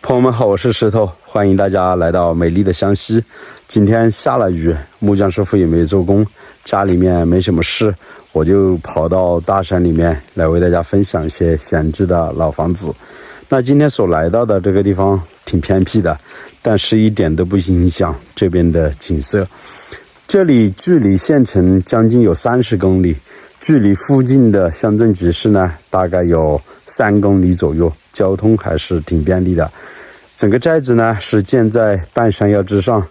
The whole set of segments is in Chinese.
朋友们好，我是石头，欢迎大家来到美丽的湘西。今天下了雨，木匠师傅也没做工，家里面没什么事，我就跑到大山里面来为大家分享一些闲置的老房子。那今天所来到的这个地方挺偏僻的，但是一点都不影响这边的景色。这里距离县城将近有30公里，距离附近的乡镇集市呢大概有3公里左右，交通还是挺便利的。整个寨子呢是建在半山腰之上，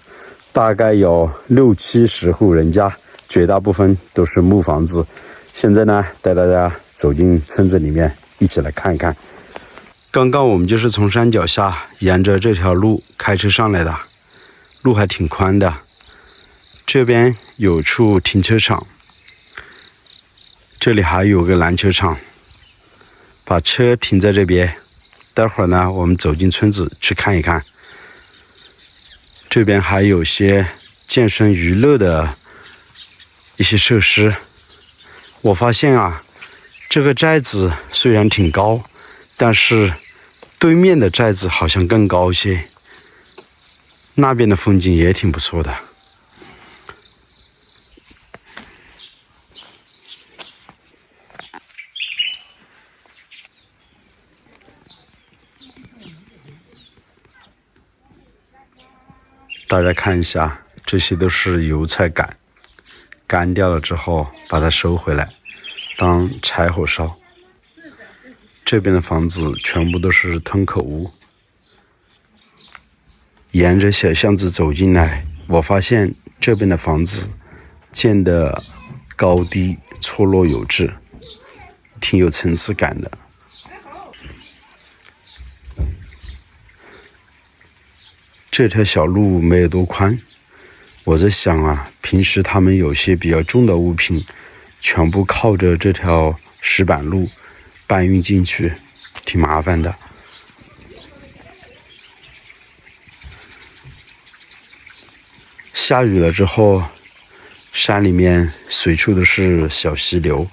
大概有60-70户人家，绝大部分都是木房子。现在呢带大家走进村子里面，一起来看一看。刚刚我们就是从山脚下沿着这条路开车上来的，路还挺宽的。这边有处停车场，这里还有个篮球场，把车停在这边。待会儿呢我们走进村子去看一看。这边还有些健身娱乐的一些设施。我发现啊，这个寨子虽然挺高，但是对面的寨子好像更高些，那边的风景也挺不错的。大家看一下，这些都是油菜杆，干掉了之后把它收回来当柴火烧。这边的房子全部都是吞口屋。沿着小巷子走进来，我发现这边的房子建的高低错落有致，挺有层次感的。这条小路没有多宽，我在想啊，平时他们有些比较重的物品全部靠着这条石板路搬运进去，挺麻烦的。下雨了之后，山里面随处都是小溪流，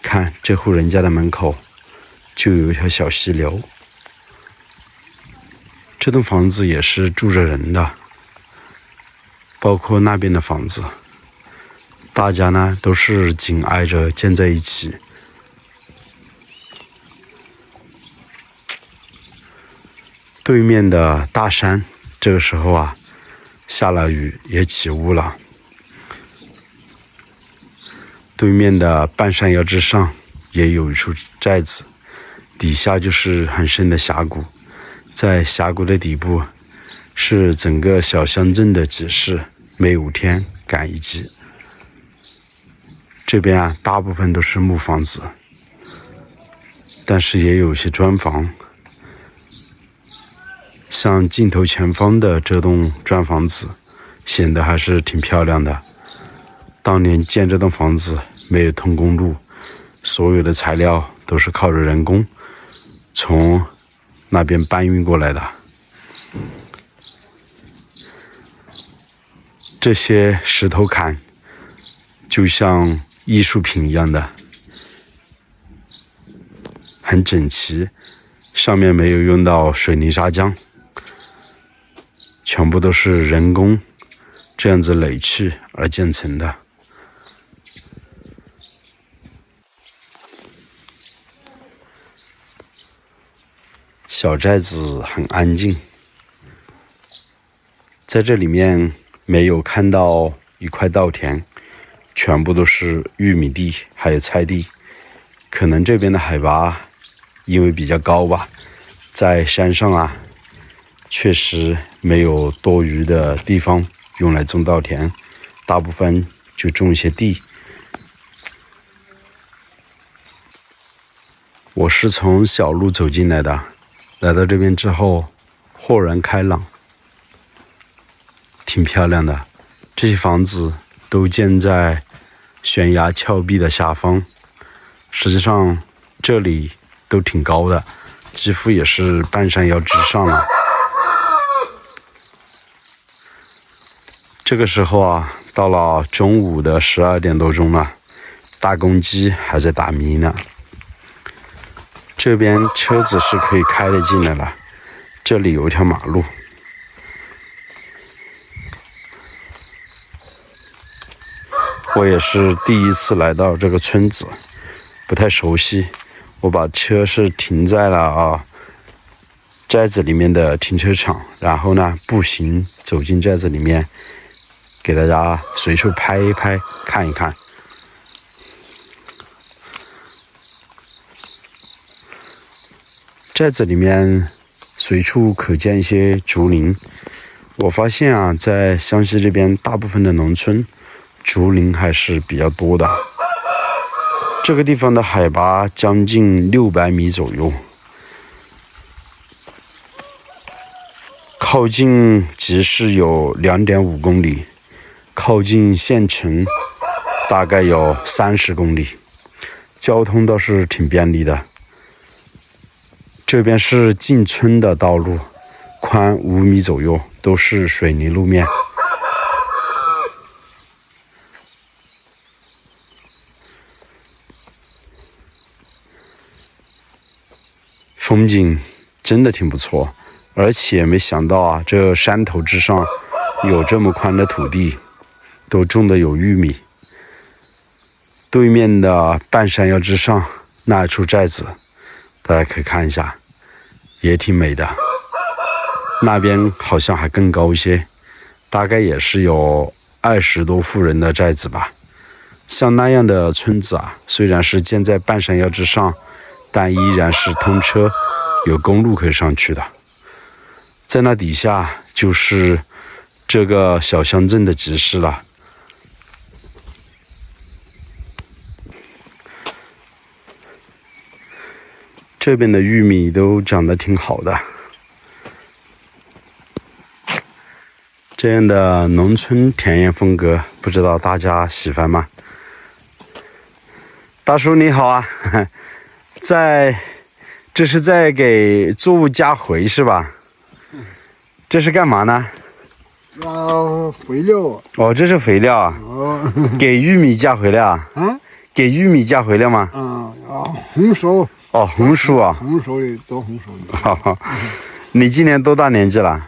看这户人家的门口就有一条小溪流。这栋房子也是住着人的，包括那边的房子，大家呢都是紧挨着建在一起。对面的大山这个时候啊下了雨也起雾了。对面的半山腰之上也有一处寨子，底下就是很深的峡谷，在峡谷的底部是整个小乡镇的集市，每5天赶一集。这边啊大部分都是木房子，但是也有些砖房。像镜头前方的这栋砖房子显得还是挺漂亮的。当年建这栋房子没有通公路，所有的材料都是靠着人工从那边搬运过来的。这些石头坎就像艺术品一样的，很整齐，上面没有用到水泥砂浆，全部都是人工这样子垒砌而建成的。小寨子很安静，在这里面没有看到一块稻田，全部都是玉米地还有菜地。可能这边的海拔因为比较高吧，在山上啊确实没有多余的地方用来种稻田，大部分就种一些地。我是从小路走进来的，来到这边之后豁然开朗，挺漂亮的。这些房子都建在悬崖峭壁的下方，实际上这里都挺高的，几乎也是半山腰之上了。这个时候啊，到了中午的12点多钟了，大公鸡还在打鸣呢。这边车子是可以开得进来了，这里有一条马路。我也是第一次来到这个村子，不太熟悉。我把车是停在了寨子里面的停车场，然后呢步行走进寨子里面，给大家随处拍一拍，看一看。寨子里面随处可见一些竹林。我发现啊，在湘西这边大部分的农村竹林还是比较多的。这个地方的海拔将近600米左右，靠近集市有2.5公里，靠近县城大概有30公里，交通倒是挺便利的。这边是进村的道路，宽5米左右，都是水泥路面。风景真的挺不错，而且没想到啊，这山头之上有这么宽的土地，都种的有玉米。对面的半山腰之上那一处寨子，大家可以看一下，也挺美的。那边好像还更高一些，大概也是有20多户人的寨子吧。像那样的村子啊，虽然是建在半山腰之上，但依然是通车，有公路可以上去的。在那底下就是这个小乡镇的集市了。这边的玉米都长得挺好的。这样的农村田园风格，不知道大家喜欢吗？大叔你好啊，这是在给作物加肥是吧？这是干嘛呢？肥料。哦，这是肥料啊。哦。给玉米加肥料啊？啊？给玉米加肥料吗？红薯。哦，红薯啊。红薯的，做红薯的。好好。你今年多大年纪了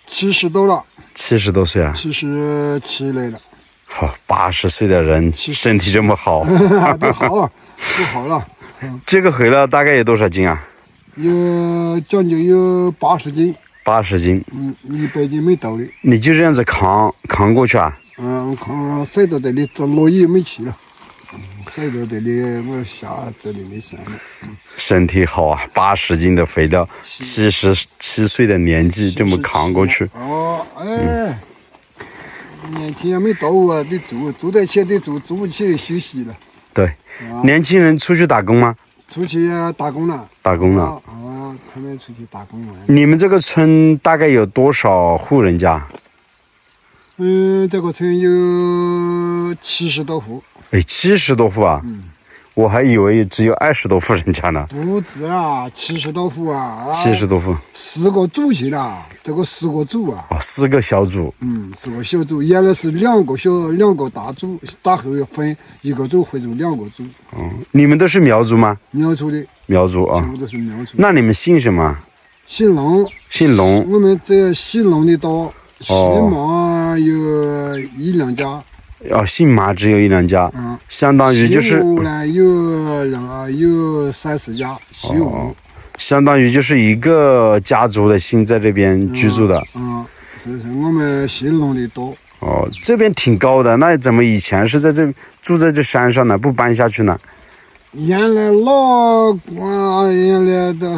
？70多了。70多岁啊？77来了。好，80岁的人身体这么好。都好，都好了。这个肥料大概有多少斤啊？有将近有80斤。80斤。100斤没到的。你就这样子扛过去啊？扛晒到这里，落叶没起了。晒到这里，我下这里没晒了。身体好啊，80斤的肥料，77岁的年纪这么扛过去。年轻人没到啊，得住在起得住不起休息了。对，年轻人出去打工吗？出去打工了。打工了。他们出去打工了。你们这个村大概有多少户人家？这个村有70多户。哎，70多户啊！我还以为只有20多户人家呢。不止啊，70多户啊！70多户。4个组去了，这个4个组啊。哦，4个小组。4个小组，原来是2个大组，打后分1个组会做2个组。你们都是苗族吗？苗族的。苗族啊。全部都是苗族。那你们姓什么？姓龙。姓龙。我们这姓龙的多，姓马有1、2家。姓马只有1、2家，相当于就是。姓吴呢有30家，姓吴。相当于就是一个家族的姓在这边居住的。是我们姓龙的多。这边挺高的，那怎么以前是住在这山上呢？不搬下去呢？原来的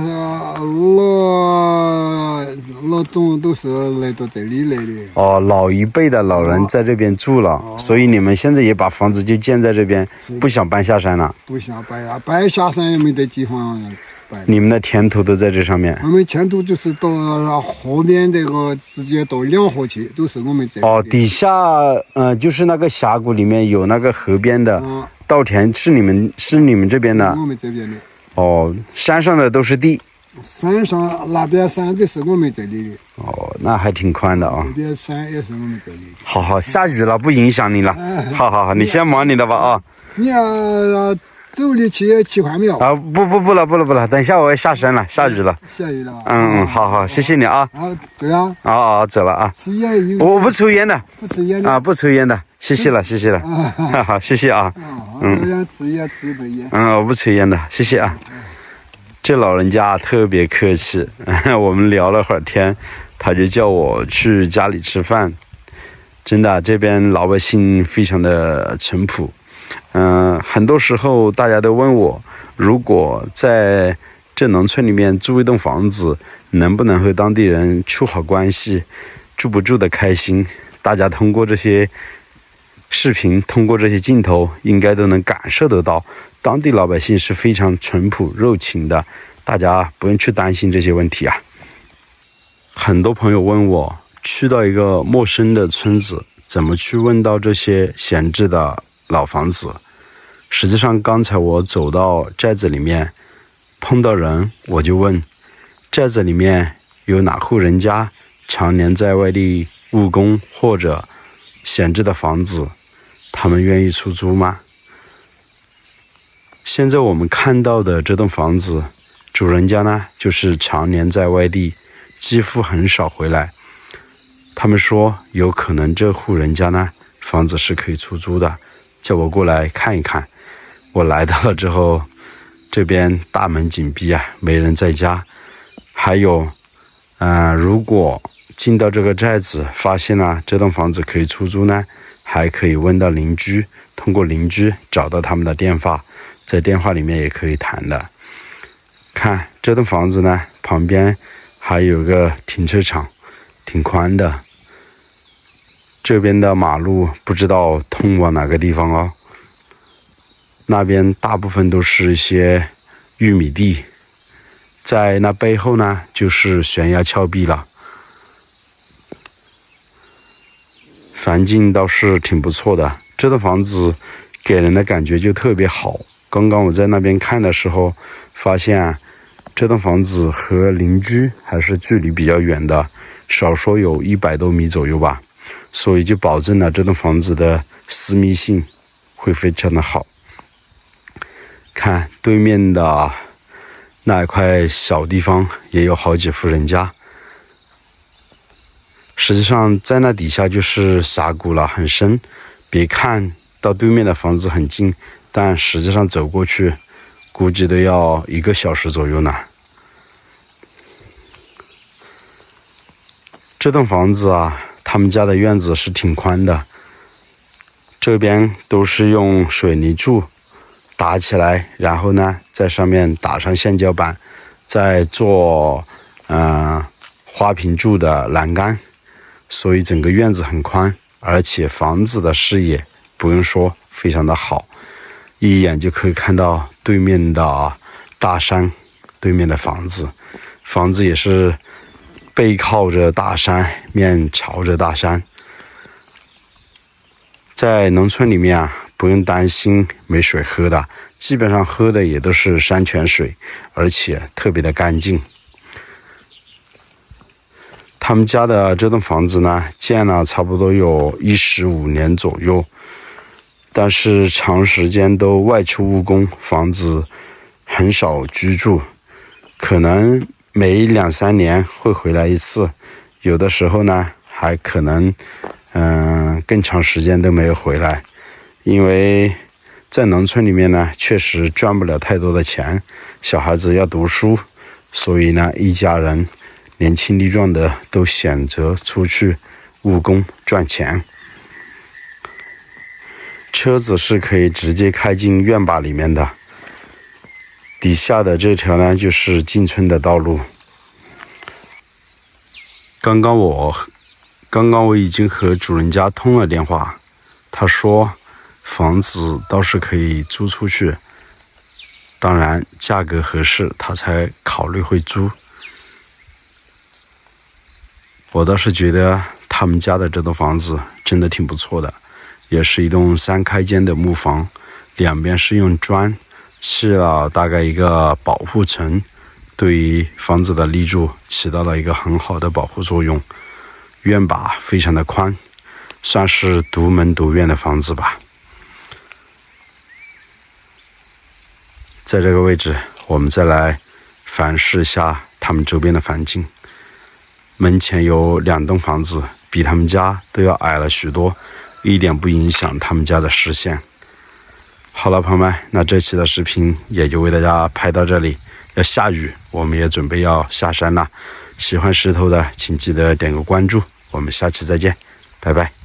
老总都是来到这里来的。老一辈的老人在这边住了，所以你们现在也把房子就建在这边，不想搬下山了。不想搬呀，搬下山也没得地方搬。你们的田土都在这上面？我们田土就是到河边这个直接到2河去，都是我们这。底下就是那个峡谷里面有那个河边的。稻田是你们这边的？我们这边的。山上的都是地。山上那边山的是我们这里的。那还挺宽的啊。这边山也是我们这里的。好，下雨了不影响你了。好，你先忙你的吧啊。你这走的去看庙啊！不了，等一下我要下山了，下雨了。下雨了。好，谢谢你啊。走呀。走了啊。抽烟我不抽烟的。不抽烟的啊，不抽烟的，谢谢了。好，谢谢啊。我想抽烟，抽一杯烟。我不抽烟的，谢谢啊。这老人家特别客气，我们聊了会儿天，他就叫我去家里吃饭。真的，这边老百姓非常的淳朴。很多时候大家都问我，如果在这农村里面租一栋房子，能不能和当地人处好关系，住不住得开心？大家通过这些视频，通过这些镜头，应该都能感受得到，当地老百姓是非常淳朴热情的，大家不用去担心这些问题啊。很多朋友问我，去到一个陌生的村子，怎么去问到这些闲置的老房子？实际上刚才我走到寨子里面碰到人，我就问寨子里面有哪户人家常年在外地务工或者闲置的房子，他们愿意出租吗？现在我们看到的这栋房子，主人家呢就是常年在外地，几乎很少回来。他们说有可能这户人家呢房子是可以出租的，叫我过来看一看。我来到了之后，这边大门紧闭啊，没人在家。还有如果进到这个寨子发现了这栋房子可以出租呢，还可以问到邻居，通过邻居找到他们的电话，在电话里面也可以谈的。看这栋房子呢，旁边还有个停车场，挺宽的。这边的马路不知道通往哪个地方哦。那边大部分都是一些玉米地，在那背后呢就是悬崖峭壁了。环境倒是挺不错的，这栋房子给人的感觉就特别好。刚刚我在那边看的时候，发现这栋房子和邻居还是距离比较远的，少说有100多米左右吧，所以就保证了这栋房子的私密性会非常的好。看对面的那一块小地方也有好几户人家，实际上在那底下就是峡谷了，很深。别看到对面的房子很近，但实际上走过去估计都要1个小时左右呢。这栋房子啊，他们家的院子是挺宽的，这边都是用水泥柱打起来，然后呢在上面打上橡胶板，再做花瓶柱的栏杆，所以整个院子很宽，而且房子的视野不用说非常的好，一眼就可以看到对面的大山，对面的房子也是背靠着大山，面朝着大山。在农村里面啊，不用担心没水喝的，基本上喝的也都是山泉水，而且特别的干净。他们家的这栋房子呢，建了差不多有15年左右，但是长时间都外出务工，房子很少居住，可能每2-3年会回来一次，有的时候呢还可能更长时间都没有回来。因为在农村里面呢，确实赚不了太多的钱，小孩子要读书，所以呢一家人年轻力壮的都选择出去务工赚钱。车子是可以直接开进院坝里面的，底下的这条呢就是进村的道路。刚刚我已经和主人家通了电话，他说房子倒是可以租出去，当然价格合适他才考虑会租。我倒是觉得他们家的这栋房子真的挺不错的，也是一栋3开间的木房，两边是用砖砌了大概一个保护层，对于房子的立柱起到了一个很好的保护作用。院坝非常的宽，算是独门独院的房子吧。在这个位置，我们再来反视一下他们周边的环境。门前有2栋房子，比他们家都要矮了许多，一点不影响他们家的视线。好了，朋友们，那这期的视频也就为大家拍到这里。要下雨，我们也准备要下山了。喜欢石头的，请记得点个关注。我们下期再见，拜拜。